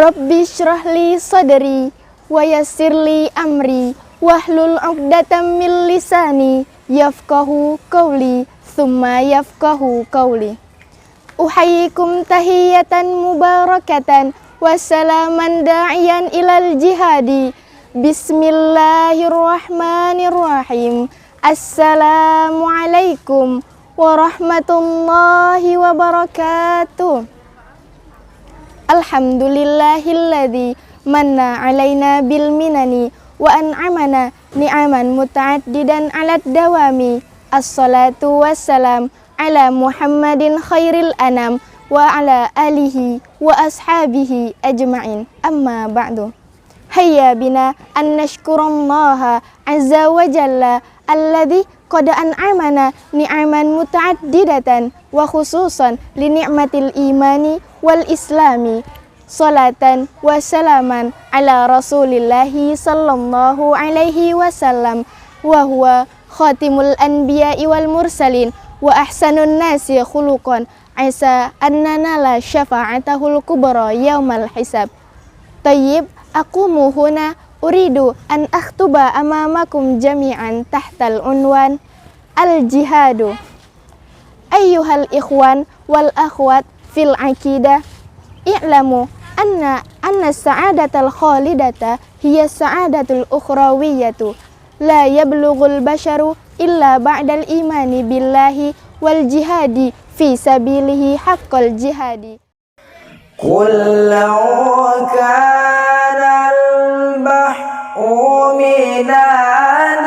Rabbi shrah li sadri wa yassir li amri wahlul 'uqdatam min lisani yafqahu qawli thumma yafqahu qawli. Uhayyikum tahiyatan mubarakatan wassalaman da'iyan ilal jihadi. Bismillahirrahmanirrahim. Assalamualaikum warahmatullahi wabarakatuh. Alhamdulillahilladzi manna alaina bil minani wa an'amana ni'aman muta'addidan 'alad dawami. Assalatu wassalam ala Muhammadin khairil anam wa ala alihi wa ashabihi ajma'in. Amma ba'du. Hayya bina an nashkurallaha azza wa jalla alladzi qad an'amana ni'aman muta'addidatan wa khususan li ni'matil imani wal islami. Salatan wa salaman ala rasulillahi sallallahu alaihi wasallam wa huwa khatimul anbiya'i wal mursalin wa ahsanun nasi khuluqan asa annana la syafa'atahul kubra yaumal hisab. Tayyib, aqumu huna uridu an akhtuba amamakum jami'an tahtal unwan al-jihadu. Ayyuhal ikhwan wal akhwat fil aqidah, i'lamu anna sa'adatal khalidata hiya sa'adatul ukhrawiyatu. La yablughul basharu illa ba'dal imani billahi wal jihadi fi sabilihi haqqal jihadi. Qul law kana al-bahru midadan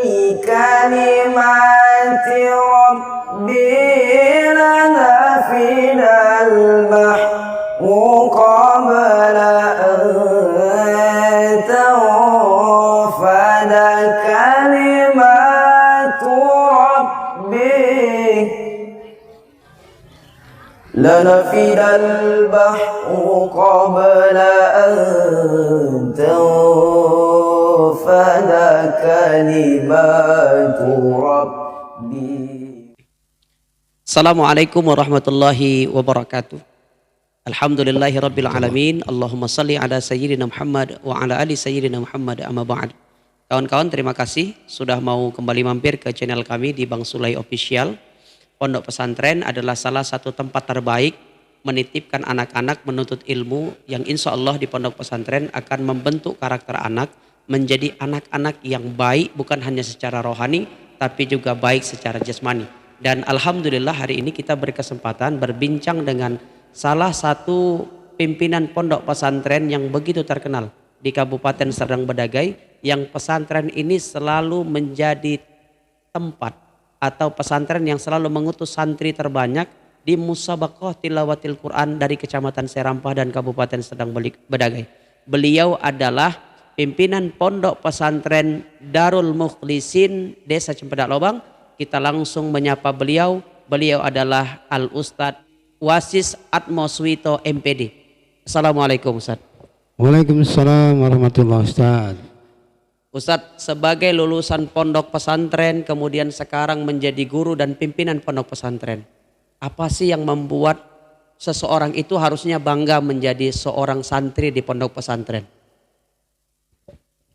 li kalimati rabbi lanafida al-bahru qabla an tanfada kalimatu rabbi lanafidal bahru qabla an tanfada kalimatu rabbi. Assalamualaikum warahmatullahi wabarakatuh. Alhamdulillahi rabbil alamin. Allahumma salli ala sayyidina Muhammad wa ala ali sayyidina Muhammad, amma ba'd. Kawan-kawan, terima kasih sudah mau kembali mampir ke channel kami di Bang Sulai Official. Pondok pesantren adalah salah satu tempat terbaik menitipkan anak-anak menuntut ilmu yang insya Allah di pondok pesantren akan membentuk karakter anak menjadi anak-anak yang baik, bukan hanya secara rohani tapi juga baik secara jasmani. Dan alhamdulillah hari ini kita berkesempatan berbincang dengan salah satu pimpinan pondok pesantren yang begitu terkenal di Kabupaten Serdang Bedagai, yang pesantren ini selalu menjadi tempat atau pesantren yang selalu mengutus santri terbanyak di musabaqah tilawatil Quran dari Kecamatan Serampah dan Kabupaten Serdang Bedagai. Beliau adalah pimpinan pondok pesantren Darul Mukhlisin Desa Cempedak Lobang. Kita langsung menyapa beliau. Beliau adalah Al-Ustadz Wasis Atmoswito MPD. Assalamualaikum Ustadz. Waalaikumsalam warahmatullahi wabarakatuh. Ustadz, sebagai lulusan pondok pesantren kemudian sekarang menjadi guru dan pimpinan pondok pesantren, apa sih yang membuat seseorang itu harusnya bangga menjadi seorang santri di pondok pesantren?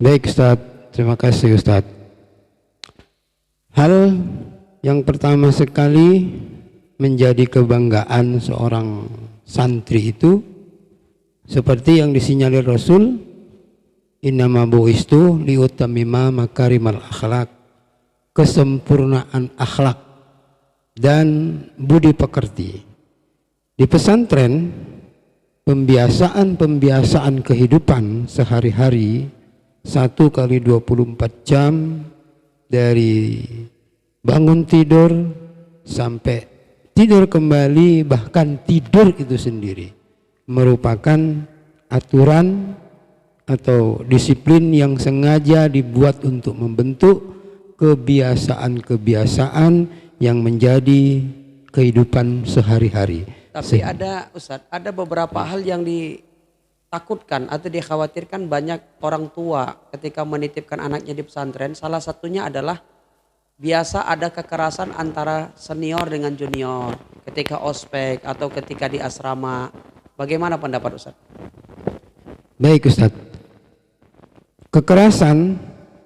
Baik Ustadz, terima kasih Ustadz. Hal yang pertama sekali menjadi kebanggaan seorang santri itu seperti yang disinyalir Rasul, innama bu'istu liutammima makarimal akhlak, kesempurnaan akhlak dan budi pekerti. Di pesantren, pembiasaan kehidupan sehari-hari 1 kali 24 jam, dari bangun tidur sampai tidur kembali, bahkan tidur itu sendiri merupakan aturan atau disiplin yang sengaja dibuat untuk membentuk kebiasaan-kebiasaan yang menjadi kehidupan sehari-hari. Tapi ada Ustadz, ada beberapa hal yang ditakutkan atau dikhawatirkan banyak orang tua ketika menitipkan anaknya di pesantren. Salah satunya adalah biasa ada kekerasan antara senior dengan junior ketika ospek atau ketika di asrama. Bagaimana pendapat Ustaz? Baik Ustaz. Kekerasan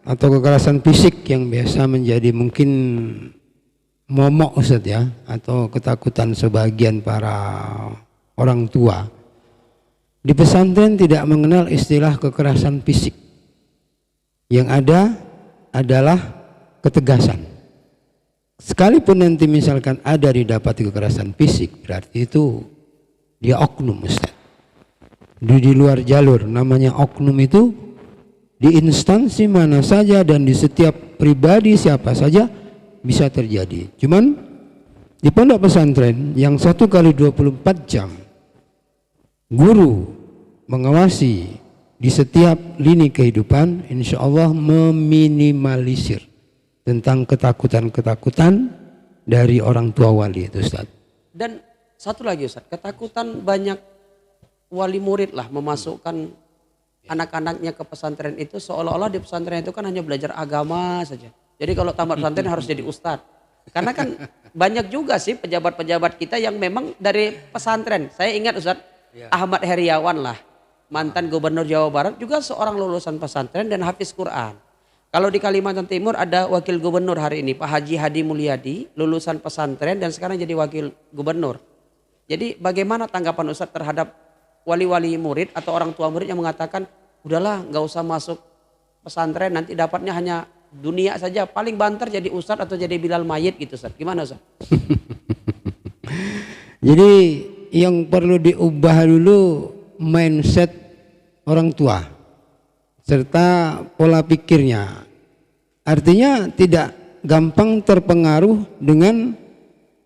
atau kekerasan fisik yang biasa menjadi mungkin momok Ustaz ya, atau ketakutan sebagian para orang tua. Di pesantren tidak mengenal istilah kekerasan fisik. Yang ada adalah ketegasan. Sekalipun nanti misalkan ada didapati kekerasan fisik, berarti itu dia oknum Ustaz. Di luar jalur, namanya oknum itu di instansi mana saja dan di setiap pribadi siapa saja bisa terjadi. Cuman di pondok pesantren yang 1 kali 24 jam guru mengawasi di setiap lini kehidupan, insya Allah meminimalisir tentang ketakutan-ketakutan dari orang tua wali itu Ustaz. Dan satu lagi Ustaz, ketakutan banyak wali murid lah memasukkan anak-anaknya ke pesantren itu seolah-olah di pesantren itu kan hanya belajar agama saja. Jadi kalau tamat pesantren harus jadi ustadz. Karena kan banyak juga sih pejabat-pejabat kita yang memang dari pesantren. Saya ingat Ustaz, Ahmad Heriawan lah, mantan gubernur Jawa Barat juga seorang lulusan pesantren dan hafiz Quran. Kalau di Kalimantan Timur ada wakil gubernur hari ini, Pak Haji Hadi Mulyadi, lulusan pesantren dan sekarang jadi wakil gubernur. Jadi bagaimana tanggapan Ustaz terhadap wali-wali murid atau orang tua murid yang mengatakan udahlah nggak usah masuk pesantren, nanti dapatnya hanya dunia saja, paling banter jadi ustadz atau jadi Bilal Mayit gitu Ustaz. Gimana Ustaz? Jadi yang perlu diubah dulu mindset orang tua serta pola pikirnya. Artinya tidak gampang terpengaruh dengan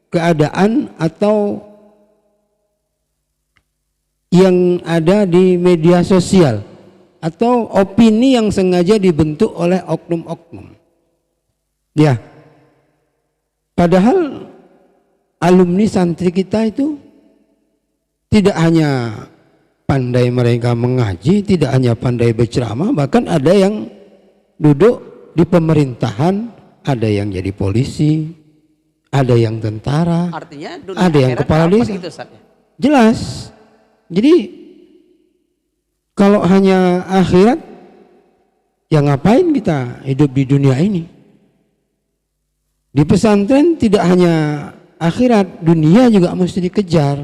keadaan atau yang ada di media sosial atau opini yang sengaja dibentuk oleh oknum-oknum. Ya, padahal alumni santri kita itu tidak hanya pandai mereka mengaji, tidak hanya pandai berceramah, bahkan ada yang duduk di pemerintahan, ada yang jadi polisi, ada yang tentara, Artinya dunia ada yang akhirat kepala apa desa. gitu Ustaz? Jelas. Jadi kalau hanya akhirat, ya ngapain kita hidup di dunia ini? Di pesantren tidak hanya akhirat, dunia juga mesti dikejar.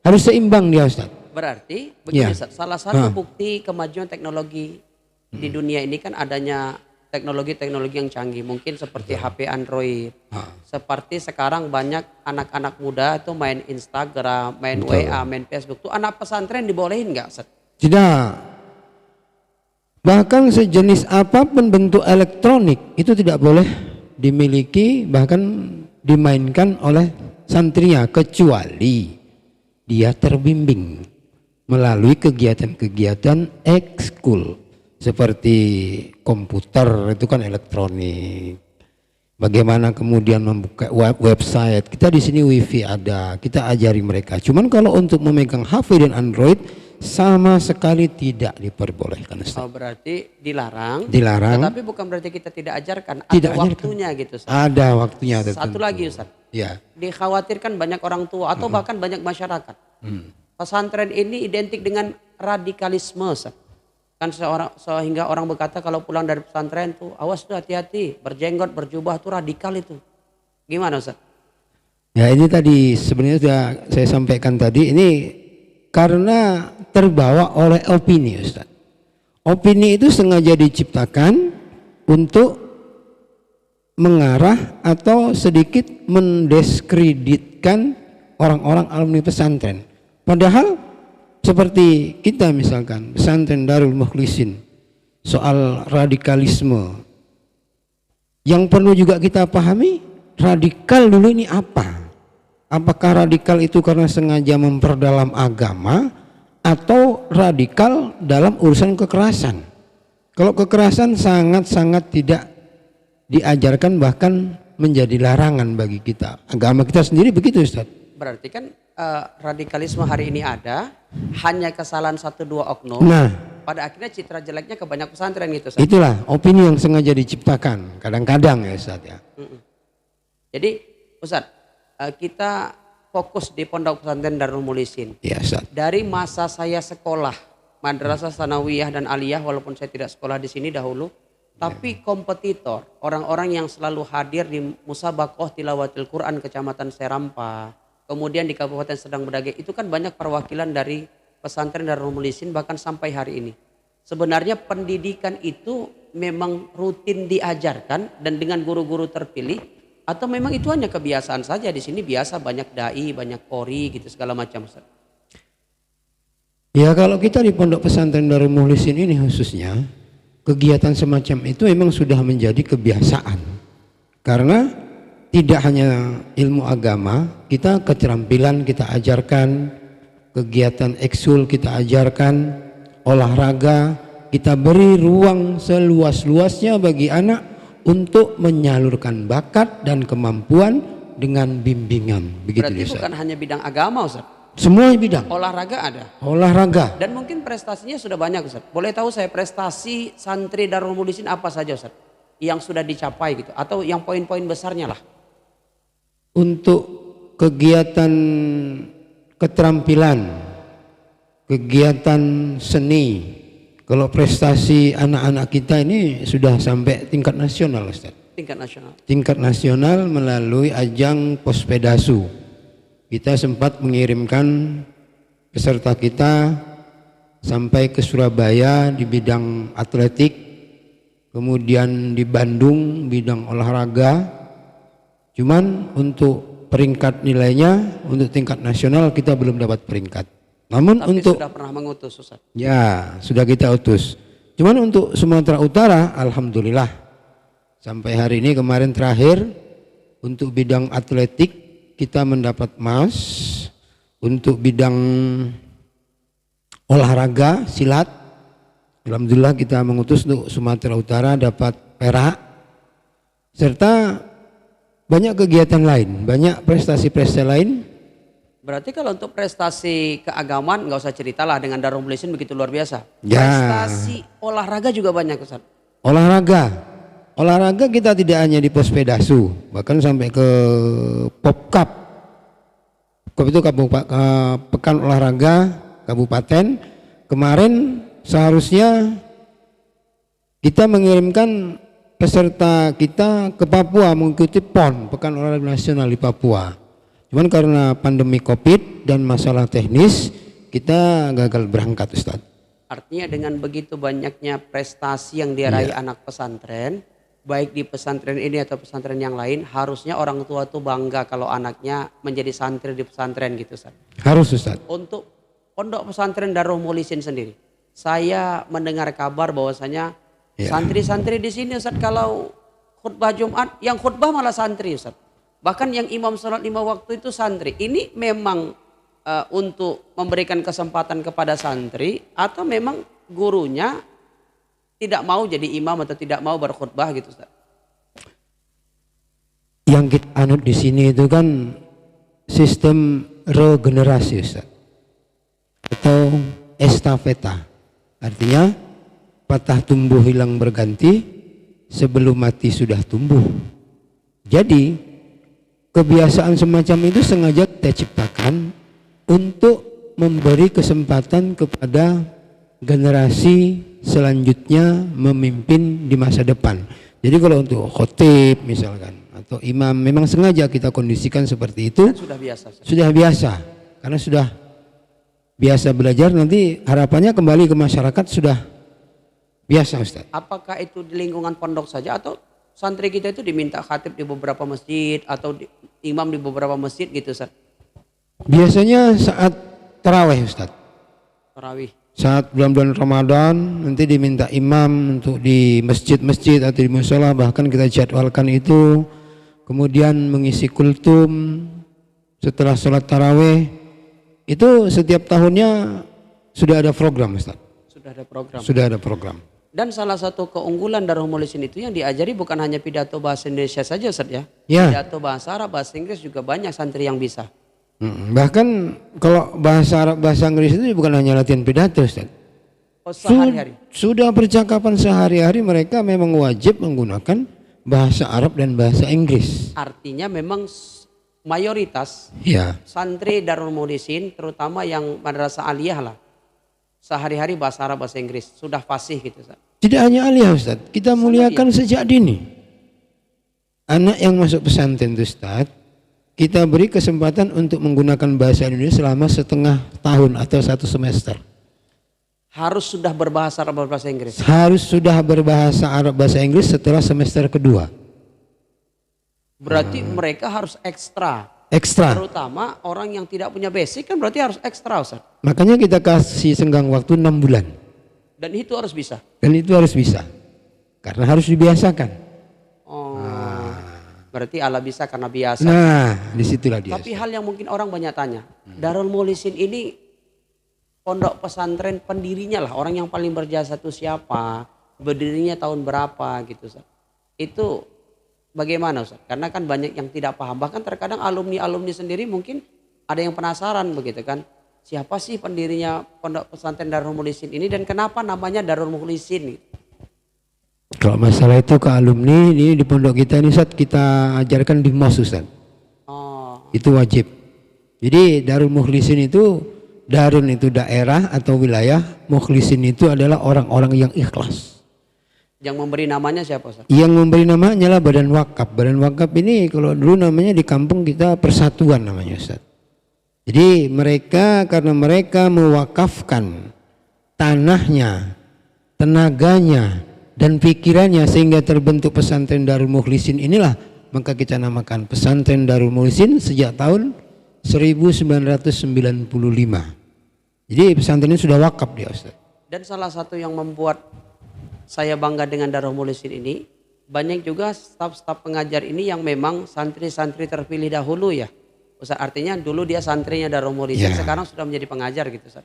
Harus seimbang dia Ustaz. Berarti begini Ya. Ustaz, salah satu bukti kemajuan teknologi di dunia ini kan adanya teknologi-teknologi yang canggih, mungkin seperti HP Android. Seperti sekarang banyak anak-anak muda itu main Instagram, main WA, main Facebook. Tuh anak pesantren dibolehin nggak Ustaz? Tidak. Bahkan sejenis apapun bentuk elektronik itu tidak boleh dimiliki, bahkan dimainkan oleh santrinya, kecuali dia terbimbing melalui kegiatan-kegiatan ekskul seperti komputer, itu kan elektronik. Bagaimana kemudian membuka website, kita di sini wifi ada, kita ajari mereka. Cuman kalau untuk memegang HP dan Android sama sekali tidak diperbolehkan Ustaz. Oh, berarti dilarang. Dilarang. Tetapi bukan berarti kita tidak ajarkan. Tidak Ada ajarkan. waktunya gitu Ustaz. Ada waktunya tertentu. Satu lagi Ustaz. Ya. Dikhawatirkan banyak orang tua atau bahkan banyak masyarakat. Pesantren ini identik dengan radikalisme Ustaz. Kan sehingga orang berkata kalau pulang dari pesantren tuh awas tuh hati-hati, berjenggot, berjubah tuh radikal itu. Gimana Ustaz? Ya ini tadi sebenarnya sudah saya sampaikan tadi, ini karena terbawa oleh opini Ustaz. Opini itu sengaja diciptakan untuk mengarah atau sedikit mendiskreditkan orang-orang alumni pesantren. Padahal seperti kita misalkan pesantren Darul Mukhlisin, soal radikalisme yang perlu juga kita pahami, radikal dulu ini apa? Apakah radikal itu karena sengaja memperdalam agama atau radikal dalam urusan kekerasan? Kalau kekerasan sangat-sangat tidak diajarkan, bahkan menjadi larangan bagi kita. Agama kita sendiri begitu Ustaz. Berarti kan radikalisme hari ini ada, hanya kesalahan 1-2 oknum. Nah, Pada akhirnya citra jeleknya ke banyak pesantren gitu Ustaz. itulah opini yang sengaja diciptakan kadang-kadang ya Ustaz ya. Jadi Ustaz, kita fokus di Pondok Pesantren Darul Mukhlisin. Ya, Ustaz. Dari masa saya sekolah Madrasah Sanawiyah dan Aliyah, walaupun saya tidak sekolah di sini dahulu, tapi kompetitor, orang-orang yang selalu hadir di Musabakoh Tilawatil Quran Kecamatan Serampa, kemudian di Kabupaten Sedang Bedage, itu kan banyak perwakilan dari pesantren Darul Mukhlisin bahkan sampai hari ini. Sebenarnya pendidikan itu memang rutin diajarkan dan dengan guru-guru terpilih, atau memang itu hanya kebiasaan saja di sini biasa banyak dai, banyak qori gitu segala macam, Ustaz? Ya, kalau kita di Pondok Pesantren Darul Mukhlisin ini khususnya, kegiatan semacam itu memang sudah menjadi kebiasaan. Karena tidak hanya ilmu agama, kita keterampilan kita ajarkan, kegiatan ekskul kita ajarkan, olahraga kita beri ruang seluas-luasnya bagi anak untuk menyalurkan bakat dan kemampuan dengan bimbingan. Begitu. Berarti bukan hanya bidang agama, Ustaz? Semua bidang. Olahraga ada. Olahraga. Dan mungkin prestasinya sudah banyak, Ustaz. Boleh tahu saya prestasi santri Darul Mukhlisin apa saja, Ustaz? Yang sudah dicapai gitu, atau yang poin-poin besarnya lah. Untuk kegiatan keterampilan, kegiatan seni, kalau prestasi anak-anak kita ini sudah sampai tingkat nasional, Ustaz. Tingkat nasional. Tingkat nasional melalui ajang Pospedasu. Kita sempat mengirimkan peserta kita sampai ke Surabaya di bidang atletik, kemudian di Bandung bidang olahraga. Cuman untuk peringkat nilainya untuk tingkat nasional kita belum dapat peringkat. Namun Tapi untuk sudah pernah mengutus, Ustaz. Ya, sudah kita utus. Cuman untuk Sumatera Utara, alhamdulillah sampai hari ini kemarin terakhir untuk bidang atletik kita mendapat emas, untuk bidang olahraga silat, alhamdulillah kita mengutus untuk Sumatera Utara dapat perak, serta banyak kegiatan lain, banyak prestasi-prestasi lain. Berarti kalau untuk prestasi keagamaan nggak usah ceritalah, dengan Darul Mukhlisin begitu luar biasa. Ya. Prestasi olahraga juga banyak, Ustaz. Olahraga kita tidak hanya di Pospedasu, bahkan sampai ke Popkap. Popkap itu pekan olahraga kabupaten. Kemarin seharusnya kita mengirimkan peserta kita ke Papua mengikuti PON, Pekan Olahraga Nasional di Papua. Cuman karena pandemi Covid dan masalah teknis kita gagal berangkat, Ustaz. Artinya dengan begitu banyaknya prestasi yang diraih anak pesantren, baik di pesantren ini atau pesantren yang lain, harusnya orang tua tuh bangga kalau anaknya menjadi santri di pesantren gitu, Ustaz. Harus, Ustaz. Untuk Pondok Pesantren Darul Mukhlisin sendiri, saya mendengar kabar bahwasanya santri-santri di sini, Ustaz, kalau khutbah Jumat yang khutbah malah santri, Ustaz. Bahkan yang imam sholat 5 waktu itu santri. Ini memang untuk memberikan kesempatan kepada santri, atau memang gurunya tidak mau jadi imam atau tidak mau berkhutbah gitu, Ustaz? Yang kita anut di sini itu kan sistem regenerasi, Ustaz, atau estafeta. Artinya patah tumbuh hilang berganti, sebelum mati sudah tumbuh. Jadi kebiasaan semacam itu sengaja kita ciptakan untuk memberi kesempatan kepada generasi selanjutnya memimpin di masa depan. Jadi kalau untuk khotib misalkan atau imam, memang sengaja kita kondisikan seperti itu. Dan sudah biasa, Ustaz. Sudah biasa, karena sudah biasa belajar, nanti harapannya kembali ke masyarakat sudah biasa, Ustaz. Apakah itu di lingkungan pondok saja, atau santri kita itu diminta khatib di beberapa masjid atau imam di beberapa masjid gitu, Ustaz? Biasanya saat tarawih, Ustaz. Tarawih. Saat bulan-bulan Ramadan nanti diminta imam untuk di masjid-masjid atau di musola, bahkan kita jadwalkan itu. Kemudian mengisi kultum setelah sholat tarawih. Itu setiap tahunnya sudah ada program, Ustaz. Sudah ada program. Sudah ada program. Dan salah satu keunggulan Darul Mukhlisin itu yang diajari bukan hanya pidato bahasa Indonesia saja, Ustaz, ya. Ya. Pidato bahasa Arab, bahasa Inggris juga banyak santri yang bisa. Bahkan kalau bahasa Arab, bahasa Inggris itu bukan hanya latihan pidato, Ustaz. Oh, sehari-hari. Sudah percakapan sehari-hari, mereka memang wajib menggunakan bahasa Arab dan bahasa Inggris. Artinya memang mayoritas Ya. santri Darul Mukhlisin, terutama yang madrasah aliyah lah, sehari-hari bahasa Arab, bahasa Inggris, sudah fasih gitu Ustaz. Tidak hanya aliyah Ustaz, kita muliakan sejak dini. Anak yang masuk pesantren itu Ustaz, kita beri kesempatan untuk menggunakan bahasa Indonesia selama setengah tahun atau 1 semester. Harus sudah berbahasa Arab, bahasa Inggris. Harus sudah berbahasa Arab bahasa Inggris setelah semester kedua. Berarti mereka harus ekstra. Ekstra. Terutama orang yang tidak punya basic kan berarti harus ekstra Ustaz. Makanya kita kasih senggang waktu 6 bulan. Dan itu harus bisa. Dan itu harus bisa. Karena harus dibiasakan. Oh. Berarti ala bisa karena biasa. Nah, disitulah dia. Tapi hal yang mungkin orang banyak tanya, Darul Mukhlisin ini pondok pesantren pendirinya lah, orang yang paling berjasa itu siapa, berdirinya tahun berapa gitu Ustaz. Itu bagaimana Ustaz? Karena kan banyak yang tidak paham, bahkan terkadang alumni-alumni sendiri mungkin ada yang penasaran begitu kan. Siapa sih pendirinya pondok pesantren Darul Mukhlisin ini dan kenapa namanya Darul Mukhlisin? Kalau masalah itu ke alumni ini di pondok kita ini Ustaz, kita ajarkan di MOS Ustaz. Oh. Itu wajib. Jadi Darul Mukhlisin itu, Darun itu daerah atau wilayah, Mukhlisin itu adalah orang-orang yang ikhlas. Yang memberi namanya siapa Ustaz? Yang memberi namanya adalah Badan Wakaf. Badan Wakaf ini kalau dulu namanya di kampung kita Persatuan namanya Ustaz. Jadi mereka karena mereka mewakafkan tanahnya, tenaganya, dan pikirannya sehingga terbentuk pesantren Darul Mukhlisin inilah, maka kita namakan pesantren Darul Mukhlisin sejak tahun 1995. Jadi pesantren ini sudah wakaf dia Ustaz. Dan salah satu yang membuat saya bangga dengan Darul Mukhlisin ini, banyak juga staf-staf pengajar ini yang memang santri-santri terpilih dahulu ya Ustaz. Artinya dulu dia santrinya Darul Mukhlisin, sekarang sudah menjadi pengajar gitu Ustaz.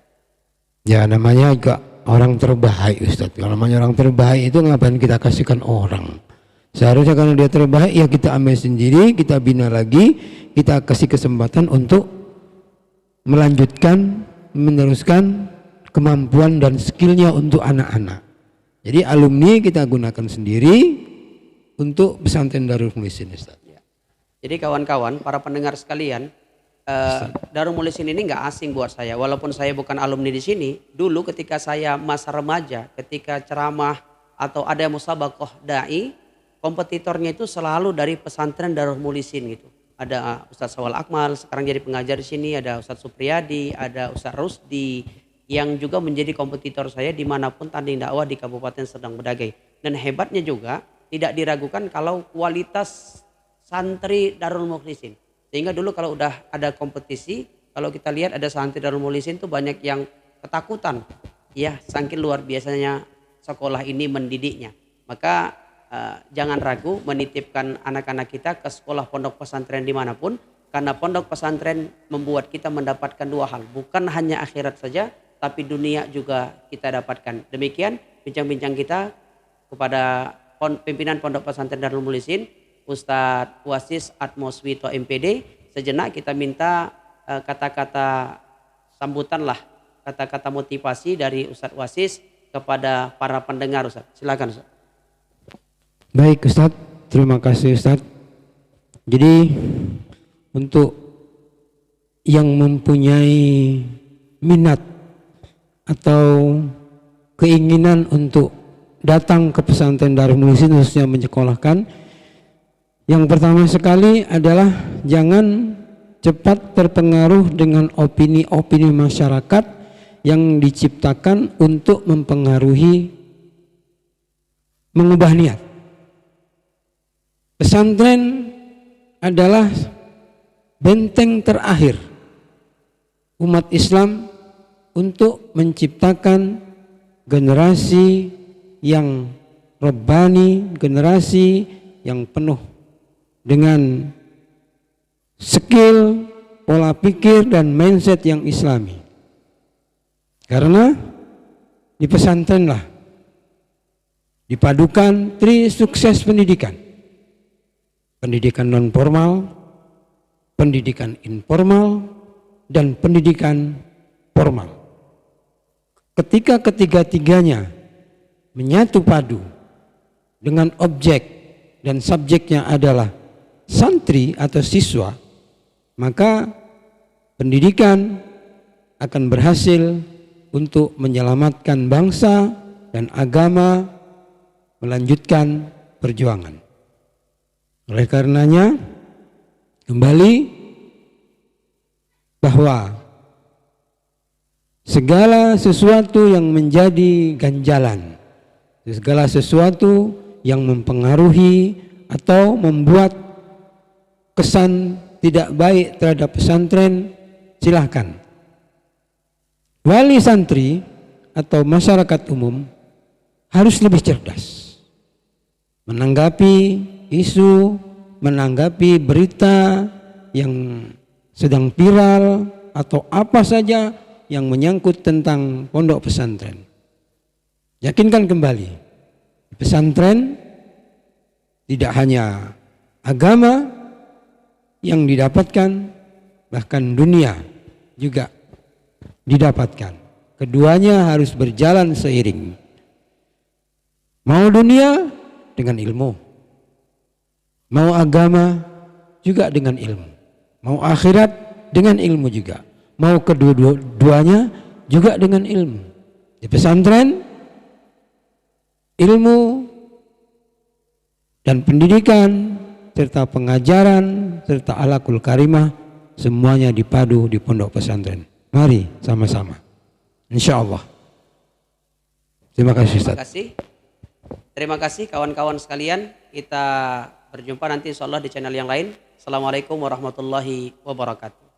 Ya namanya juga orang terbaik Ustaz. Kalau namanya orang terbaik itu ngapain kita kasihkan orang? Seharusnya karena dia terbaik ya kita ambil sendiri, kita bina lagi, kita kasih kesempatan untuk melanjutkan, meneruskan kemampuan dan skillnya untuk anak-anak. Jadi alumni kita gunakan sendiri untuk pesantren Darul Mukhlisin Ustaz. Jadi kawan-kawan, para pendengar sekalian, Darul Mukhlisin ini nggak asing buat saya. Walaupun saya bukan alumni di sini, dulu ketika saya masa remaja, ketika ceramah atau ada musabaqah dai, kompetitornya itu selalu dari pesantren Darul Mukhlisin gitu. Ada Ustadz Sawal Akmal, sekarang jadi pengajar di sini, ada Ustadz Supriyadi, ada Ustadz Rusdi, yang juga menjadi kompetitor saya dimanapun tanding dakwah di Kabupaten Serdang Bedagai. Dan hebatnya juga tidak diragukan kalau kualitas santri Darul Mukhlisin. Sehingga dulu kalau udah ada kompetisi, kalau kita lihat ada santri Darul Mukhlisin tuh banyak yang ketakutan. Ya, saking luar biasanya sekolah ini mendidiknya. Maka jangan ragu menitipkan anak-anak kita ke sekolah pondok pesantren dimanapun. Karena pondok pesantren membuat kita mendapatkan 2 hal. Bukan hanya akhirat saja, tapi dunia juga kita dapatkan. Demikian bincang-bincang kita kepada pimpinan pondok pesantren Darul Mukhlisin, Ustadz Wasis Atmoswito MPD. Sejenak kita minta kata-kata sambutan lah, kata-kata motivasi dari Ustadz Wasis kepada para pendengar Ustadz. Silakan Ustadz. Baik Ustadz, terima kasih Ustadz. Jadi untuk yang mempunyai minat atau keinginan untuk datang ke pesantren Darul Mukhlisin khususnya menyekolahkan, yang pertama sekali adalah jangan cepat terpengaruh dengan opini-opini masyarakat yang diciptakan untuk mempengaruhi mengubah niat. Pesantren adalah benteng terakhir umat Islam untuk menciptakan generasi yang rabbani, generasi yang penuh dengan skill, pola pikir dan mindset yang islami. Karena di pesantrenlah dipadukan sukses pendidikan. Pendidikan non formal, pendidikan informal, dan pendidikan formal. Ketika ketiga-tiganya menyatu padu dengan objek dan subjeknya adalah santri atau siswa, maka pendidikan akan berhasil untuk menyelamatkan bangsa dan agama, melanjutkan perjuangan. Oleh karenanya, kembali bahwa segala sesuatu yang menjadi ganjalan, segala sesuatu yang mempengaruhi atau membuat kesan tidak baik terhadap pesantren, silahkan. Wali santri atau masyarakat umum harus lebih cerdas menanggapi isu, menanggapi berita yang sedang viral atau apa saja yang menyangkut tentang pondok pesantren. Yakinkan kembali, pesantren tidak hanya agama yang didapatkan, bahkan dunia juga didapatkan. Keduanya harus berjalan seiring. Mau dunia dengan ilmu, mau agama juga dengan ilmu, mau akhirat dengan ilmu juga, mau kedua-duanya juga dengan ilmu. Di pesantren, ilmu dan pendidikan serta pengajaran serta akhlakul karimah semuanya dipadu di pondok pesantren. Mari sama-sama, insyaallah. Terima kasih Ustaz. Terima kasih kawan-kawan sekalian. Kita berjumpa nanti insyaallah di channel yang lain. Assalamualaikum warahmatullahi wabarakatuh.